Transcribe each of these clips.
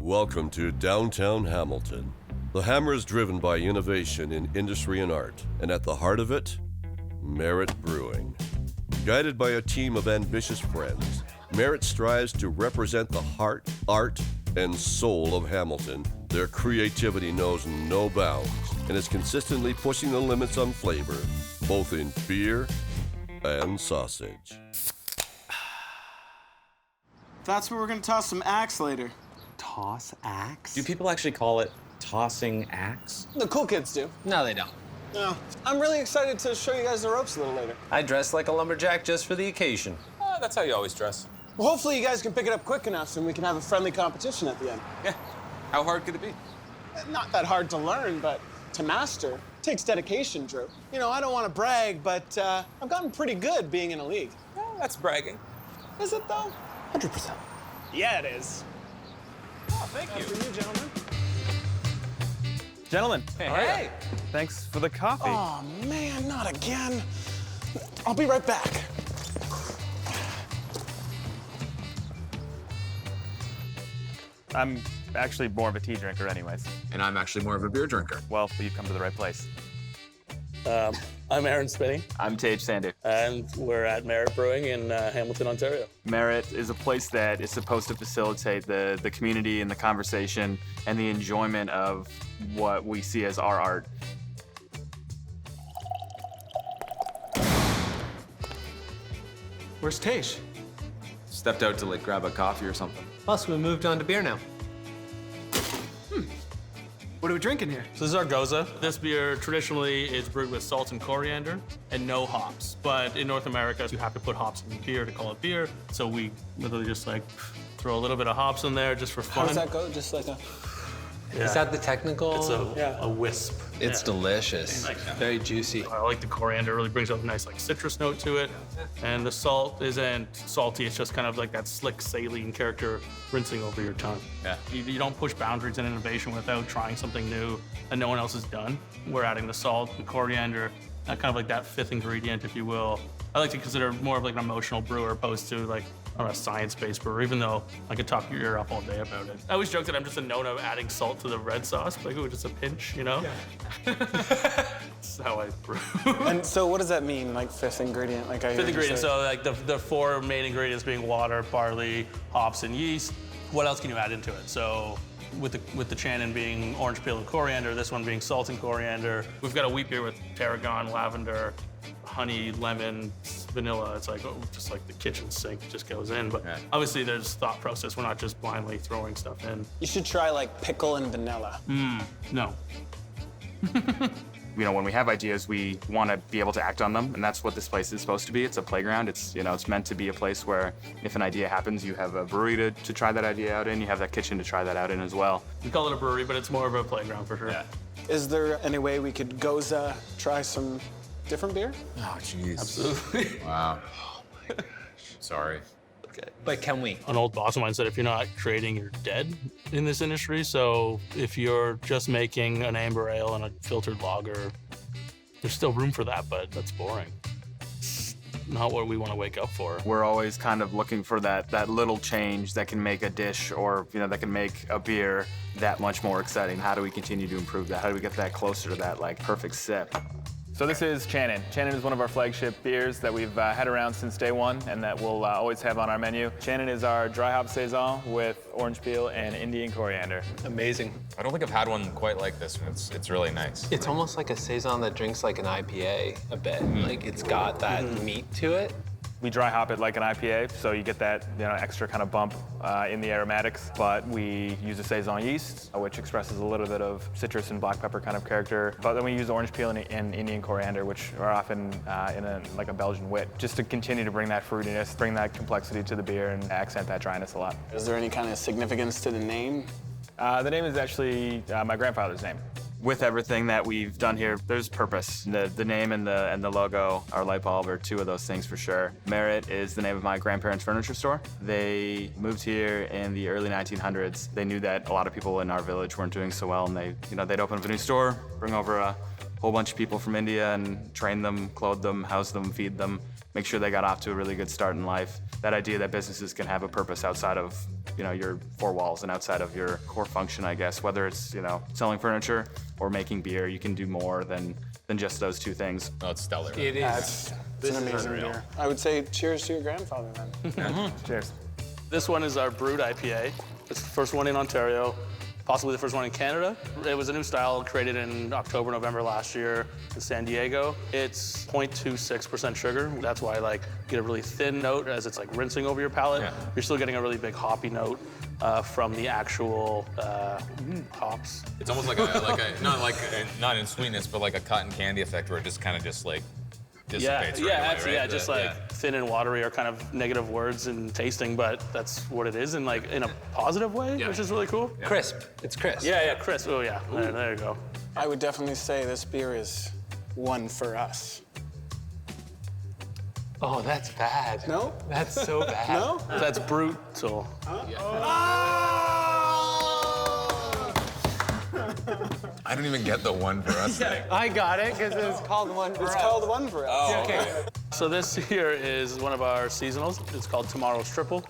Welcome to downtown Hamilton. The Hammer is driven by innovation in industry and art, and at the heart of it, Merit Brewing. Guided by a team of ambitious friends, Merit strives to represent the heart, art, and soul of Hamilton. Their creativity knows no bounds and is consistently pushing the limits on flavor, both in beer and sausage. That's where we're gonna toss some axe later. Toss axe? Do people actually call it tossing axe? The cool kids do. No, they don't. No. I'm really excited to show you guys the ropes a little later. I dress like a lumberjack just for the occasion. That's how you always dress. Well, hopefully you guys can pick it up quick enough so we can have a friendly competition at the end. Yeah. How hard could it be? Not that hard to learn, but to master takes dedication, Drew. You know, I don't want to brag, but I've gotten pretty good being in a league. Well, that's bragging. Is it, though? 100%. Yeah, it is. Oh, thank you. For you, gentlemen. Gentlemen, Hey. thanks for the coffee. Oh, man, not again. I'll be right back. I'm actually more of a tea drinker anyways. And I'm actually more of a beer drinker. Well, you've come to the right place. I'm Aaron Spinney, I'm Tage Sander. and we're at Merit Brewing in Hamilton, Ontario. Merit is a place that is supposed to facilitate the community and the conversation and the enjoyment of what we see as our art. Where's Tage? Stepped out to like grab a coffee or something. Plus, we moved on to beer now. What are we drinking here? So this is our Goza. This beer traditionally is brewed with salt and coriander and no hops. But in North America, you have to put hops in beer to call it beer. So we literally just like throw a little bit of hops in there just for fun. How does that go? Just like a... Yeah. Is that the technical? It's a wisp. It's Yeah. delicious. Very juicy. I like the coriander. It really brings out a nice like citrus note to it. And the salt isn't salty. It's just kind of like that slick saline character rinsing over your tongue. Yeah. You don't push boundaries in innovation without trying something new that no one else has done. We're adding the salt, the coriander, kind of like that fifth ingredient, if you will. I like to consider more of like an emotional brewer opposed to like a science-based brewer, even though I could talk your ear off all day about it. I always joke that I'm just a no-no adding salt to the red sauce, like, ooh, just a pinch, you know? Yeah. That's how I brew. And so what does that mean, like fifth ingredient? Like I Fifth ingredient, so like the four main ingredients being water, barley, hops, and yeast. What else can you add into it? So with the Channon being orange peel and coriander, this one being salt and coriander. We've got a wheat beer with tarragon, lavender, honey, lemon, vanilla. It's like, just like the kitchen sink just goes in. But obviously there's thought process. We're not just blindly throwing stuff in. You should try like pickle and vanilla. No. You know, when we have ideas, we want to be able to act on them, and that's what this place is supposed to be. It's a playground. It's, you know, it's meant to be a place where if an idea happens, you have a brewery to try that idea out in. You have that kitchen to try that out in as well. We call it a brewery, but it's more of a playground for sure. Yeah. Is there any way we could Goza try some different beer? Oh, jeez. Absolutely. Wow. Oh my gosh. Sorry. But can we? An old boss of mine said, if you're not creating, you're dead in this industry. So if you're just making an amber ale and a filtered lager, there's still room for that, but that's boring. It's not what we want to wake up for. We're always kind of looking for that little change that can make a dish or, you know, that can make a beer that much more exciting. How do we continue to improve that? How do we get that closer to that, like, perfect sip? So this is Channon. Channon is one of our flagship beers that we've had around since day one and that we'll always have on our menu. Channon is our dry hop saison with orange peel and Indian coriander. Amazing. I don't think I've had one quite like this one. It's really nice. It's almost like a saison that drinks like an IPA a bit. Like it's got that meat to it. We dry hop it like an IPA, so you get that, you know, extra kind of bump in the aromatics. But we use a saison yeast, which expresses a little bit of citrus and black pepper kind of character. But then we use orange peel and Indian coriander, which are often in like a Belgian wit, just to continue to bring that fruitiness, bring that complexity to the beer, and accent that dryness a lot. Is there any kind of significance to the name? The name is actually my grandfather's name. With everything that we've done here, there's purpose. The name and the logo, our light bulb, are two of those things for sure. Merit is the name of my grandparents' furniture store. They moved here in the early 1900s. They knew that a lot of people in our village weren't doing so well, and they'd open up a new store, bring over a whole bunch of people from India and train them, clothe them, house them, feed them, make sure they got off to a really good start in life. That idea that businesses can have a purpose outside of your four walls and outside of your core function, I guess. Whether it's, selling furniture or making beer, you can do more than just those two things. Oh, it's stellar. It is. It's an amazing beer. I would say cheers to your grandfather then. Cheers. This one is our brewed IPA. It's the first one in Ontario, possibly the first one in Canada. It was a new style created in October, November last year in San Diego. It's 0.26% sugar. That's why you get a really thin note as it's rinsing over your palate. Yeah. You're still getting a really big hoppy note from the actual hops. It's almost like not in sweetness, but like a cotton candy effect where it just kind of dissipates right away, right? Thin and watery are kind of negative words in tasting, but that's what it is in a positive way, which is really cool. Yeah. Crisp. It's crisp. Yeah, crisp. Oh yeah, there you go. I would definitely say this beer is one for us. Oh, that's bad. No? That's so bad. No? That's brutal. I don't even get the one for us thing. I got it because it's called one for us. It's called one for us. Oh, Okay. So this here is one of our seasonals. It's called Tomorrow's Triple.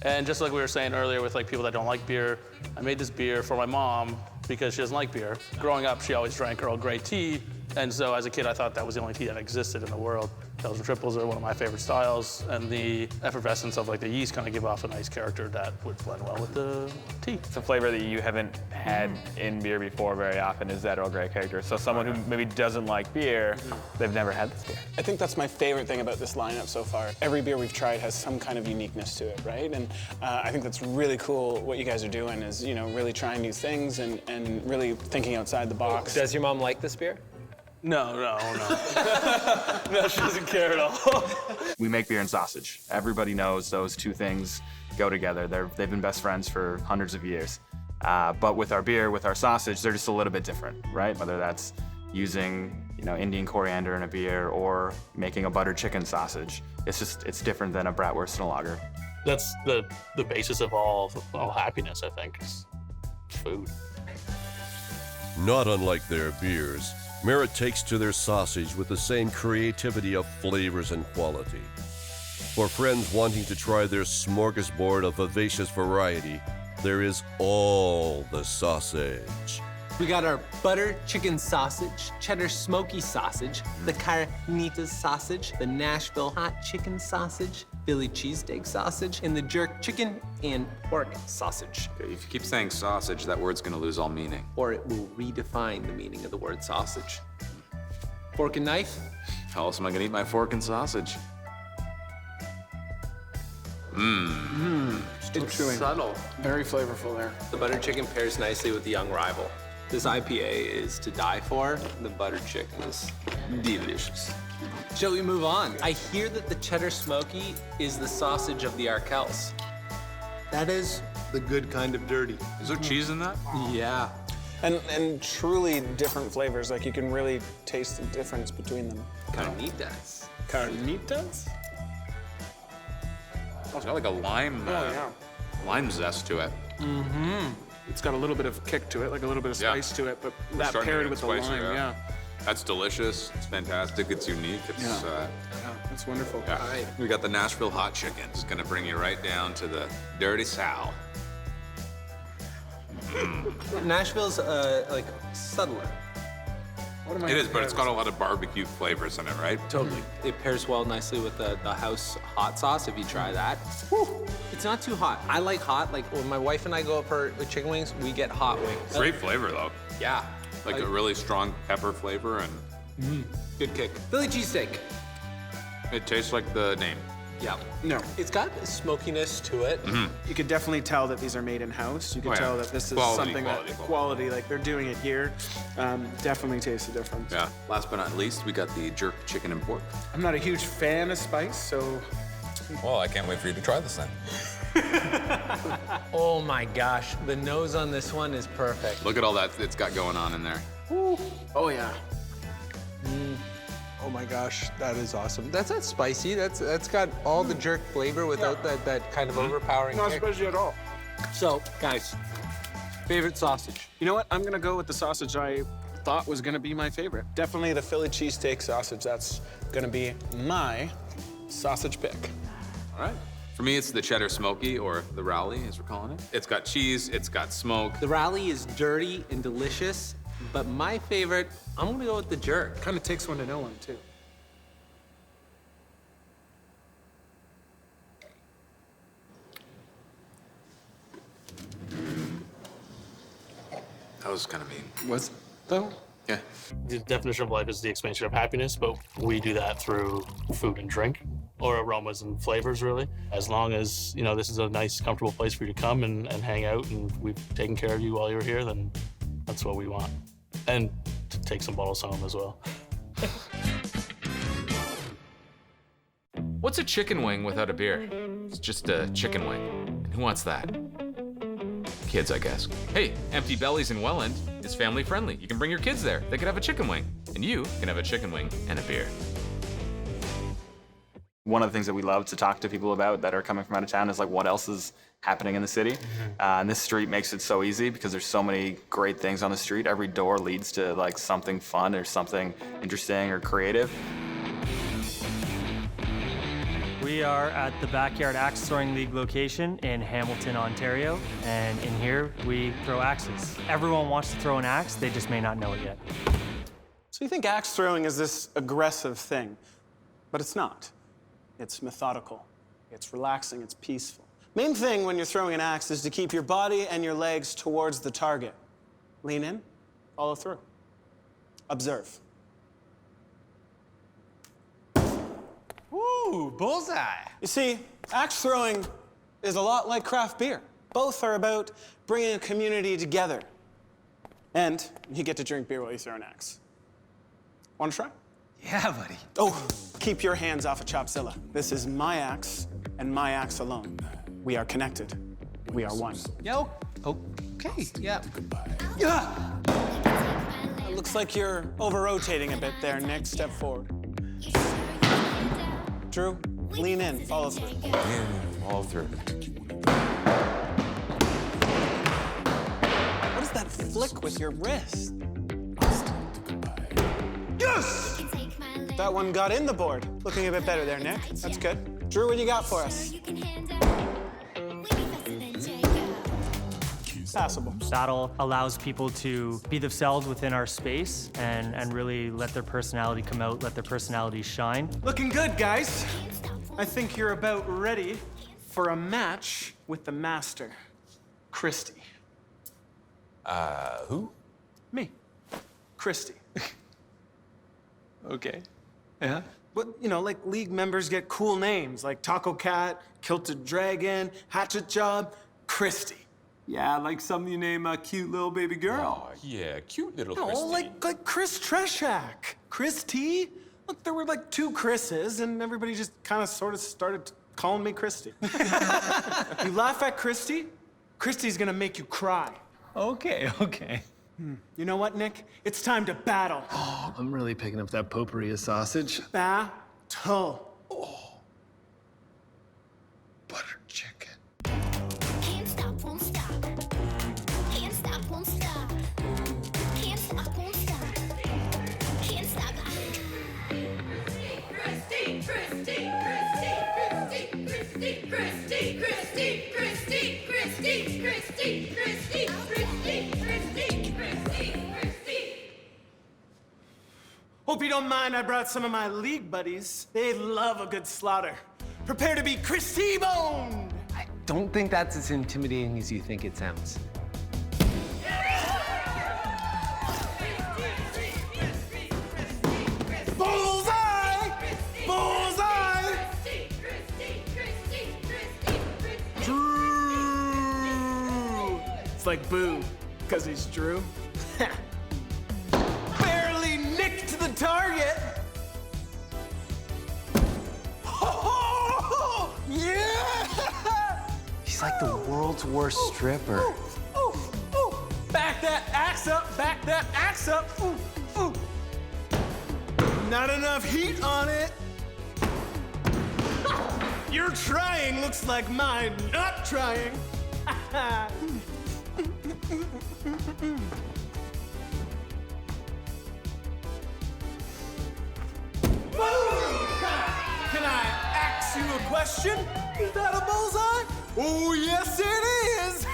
And just like we were saying earlier with people that don't like beer, I made this beer for my mom because she doesn't like beer. Growing up, she always drank Earl Grey tea. And so as a kid, I thought that was the only tea that existed in the world. Belgian triples are one of my favorite styles, and the effervescence of the yeast kind of give off a nice character that would blend well with the tea. It's a flavor that you haven't had in beer before very often is that Earl Grey character. So someone who maybe doesn't like beer, they've never had this beer. I think that's my favorite thing about this lineup so far. Every beer we've tried has some kind of uniqueness to it, right? And I think that's really cool what you guys are doing is, really trying new things and really thinking outside the box. Does your mom like this beer? No. No, she doesn't care at all. We make beer and sausage. Everybody knows those two things go together. They've been best friends for hundreds of years. But with our beer, with our sausage, they're just a little bit different, right? Whether that's using, Indian coriander in a beer or making a buttered chicken sausage. It's different than a bratwurst and a lager. That's the basis of all happiness, I think, is food. Not unlike their beers, Merit takes to their sausage with the same creativity of flavors and quality. For friends wanting to try their smorgasbord of vivacious variety, there is all the sausage. We got our butter chicken sausage, cheddar smoky sausage, the carnitas sausage, the Nashville hot chicken sausage, Philly cheesesteak sausage, and the jerk chicken and pork sausage. If you keep saying sausage, that word's gonna lose all meaning. Or it will redefine the meaning of the word sausage. Fork and knife? How else am I gonna eat my fork and sausage? It's subtle. Very flavorful there. The butter chicken pairs nicely with the young rival. This IPA is to die for. The butter chicken is delicious. Shall we move on? I hear that the cheddar smoky is the sausage of the Arkells. That is the good kind of dirty. Is there cheese in that? Yeah. And truly different flavors. You can really taste the difference between them. Carnitas. Carnitas? Oh, it's got like a lime, lime zest to it. It's got a little bit of kick to it, a little bit of Yeah. spice to it, but We're that starting to paired get with the spicy, lime, yeah. That's delicious. It's fantastic. It's unique. It's Yeah, that's wonderful. yeah. All right. We got the Nashville hot chicken. It's gonna bring you right down to the dirty sow. Nashville's subtler. It is, but it's got a lot of barbecue flavors in it, right? Totally. It pairs well nicely with the house hot sauce if you try that. Whew. It's not too hot. I like hot. When my wife and I go up for chicken wings, we get hot wings. Great flavor though. Yeah. Like a really strong pepper flavor, and Good kick. Philly cheesesteak. it tastes like the name. Yeah. No. It's got a smokiness to it. You could definitely tell that these are made in-house. You can Oh, yeah. tell that this is Quality, something quality. they're doing it here. Definitely tastes the difference. Yeah. Last but not least, we got the jerk chicken and pork. I'm not a huge fan of spice, so Well, I can't wait for you to try this then. Oh my gosh. The nose on this one is perfect. Look at all that it's got going on in there. oh yeah. Oh my gosh, that is awesome. That's not spicy. That's got all the jerk flavor without that kind of overpowering Not kick. spicy at all. So, guys, favorite sausage? You know what? I'm gonna go with the sausage I thought was gonna be my favorite. Definitely the Philly cheesesteak sausage. That's gonna be my sausage pick. All right. For me, it's the cheddar smoky, or the Reilly, as we're calling it. It's got cheese, it's got smoke. The Reilly is dirty and delicious, but my favorite, I'm gonna go with the jerk. Kind of takes one to know one, too. That was kind of mean. Was it, though? Yeah. The definition of life is the expansion of happiness, but we do that through food and drink, or aromas and flavors, really. As long as, you know, this is a nice, comfortable place for you to come and hang out, and we've taken care of you while you're here, then that's what we want. And to take some bottles home as well. What's a chicken wing without a beer? It's just a chicken wing. And who wants that? Kids, I guess. Hey, Empty Bellies in Welland is family friendly. You can bring your kids there. They could have a chicken wing. And you can have a chicken wing and a beer. One of the things that we love to talk to people about that are coming from out of town is like what else is happening in the city. And this street makes it so easy because there's so many great things on the street. Every door leads to like something fun or something interesting or creative. We are at the Backyard Axe Throwing League location in Hamilton, Ontario, and in here we throw axes. Everyone wants to throw an axe, they just may not know it yet. So you think axe throwing is this aggressive thing, but it's not. It's methodical, it's relaxing, it's peaceful. Main thing when you're throwing an axe is to keep your body and your legs towards the target. Lean in, follow through. Observe. Ooh, bullseye. You see, axe throwing is a lot like craft beer. Both are about bringing a community together. And you get to drink beer while you throw an axe. Want to try? Yeah, buddy. Oh, keep your hands off of Chopzilla. This is my axe and my axe alone. We are connected. We are one. Yo, okay, yeah. Yeah! It looks like you're over-rotating a bit there, Nick. Step forward. Drew, lean in, follow through. Yeah, all through. What is that flick with your wrist? Yes! That one got in the board. Looking a bit better there, Nick. That's good. Drew, what do you got for us? Passable. BATL allows people to be themselves within our space and really let their personality come out, let their personality shine. Looking good, guys. I think you're about ready for a match with the master, KRISTA. Who? Me, KRISTA. Okay. Yeah? But, you know, like league members get cool names like Taco Cat, Kilted Dragon, Hatchet Job, KRISTA. Yeah, like something you name a cute little baby girl. Oh, yeah, cute little No, Christy. like Chris Treschak. Chris T? Look, there were like two Chris's, and everybody just kind of sort of started calling me KRISTA. You laugh at KRISTA, KRISTA's gonna make you cry. Okay. You know what, Nick? It's time to battle. Oh, I'm really picking up that potpourri of sausage. Battle. Butter chicken. Can't stop, won't stop. Can't stop, won't stop. Can't stop, won't stop. Can't stop. Hope you don't mind, I brought some of my league buddies. They love a good slaughter. Prepare to be KRISTA boned. I don't think that's as intimidating as you think it sounds. Bullseye! Bullseye! Drew! It's like Boo, because he's Drew. Barely nicked the target! Oh, yeah! He's like the world's worst stripper. Ooh, ooh. Back that axe up, back that axe up. Ooh, ooh. Not enough heat on it. Your trying looks like mine not trying. Can I ask you a question? Is that a bullseye? Oh, yes, it is!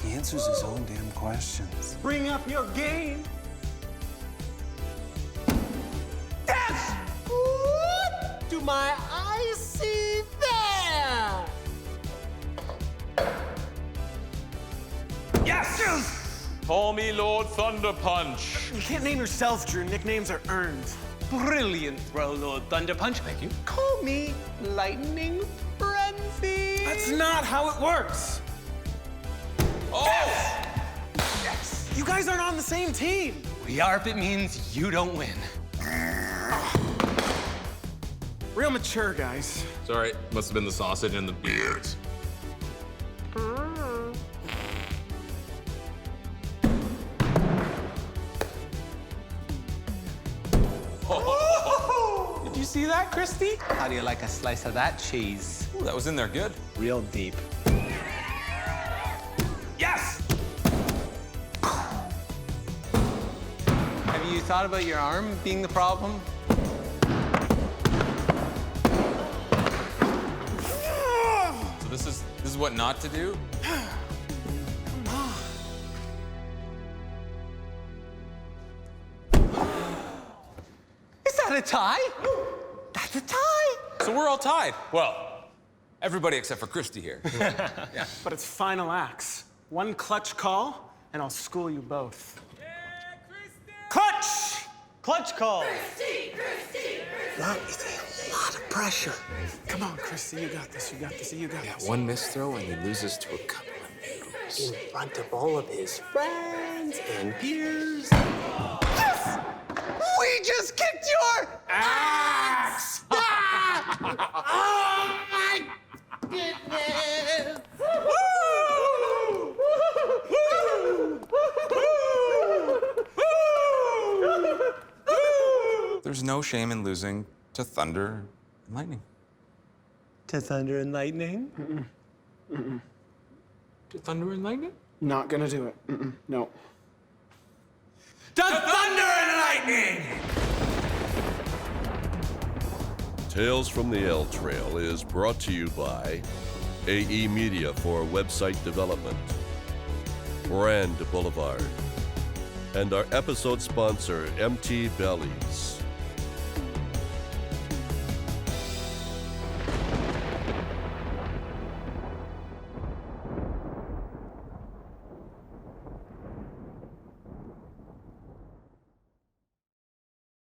He answers his own damn questions. Bring up your game. Yes! What do my eyes see there? Yes! Call me Lord Thunder Punch. You can't name yourself, Drew. Nicknames are earned. Brilliant throw, Lord Thunder Punch. Thank you. Call me Lightning Frenzy. That's not how it works. Oh! Yes! You guys aren't on the same team. We are if it means you don't win. Real mature, guys. Sorry, must have been the sausage and the beards. Did you see that, Christy? How do you like a slice of that cheese? Ooh, that was in there good. Real deep. Yes! Have you thought about your arm being the problem? So this is what not to do? Is that a tie? That's a tie. So we're all tied. Well, everybody except for Christy here. But it's final acts. One clutch call, and I'll school you both. Clutch! Clutch call. That is a lot of pressure. Come on, Christy, you got this, you got this, you got this. One missed throw and he loses to a couple of noobs. In front of all of his friends and peers. Yes! We just kicked your axe! Oh my goodness! There's no shame in losing to Thunder and Lightning. To Thunder and Lightning? To Thunder and Lightning? Not gonna do it. No. To Thunder and Lightning! Tales from the L Trail is brought to you by AE Media for website development, Brand Boulevard, and our episode sponsor, MT Bellies.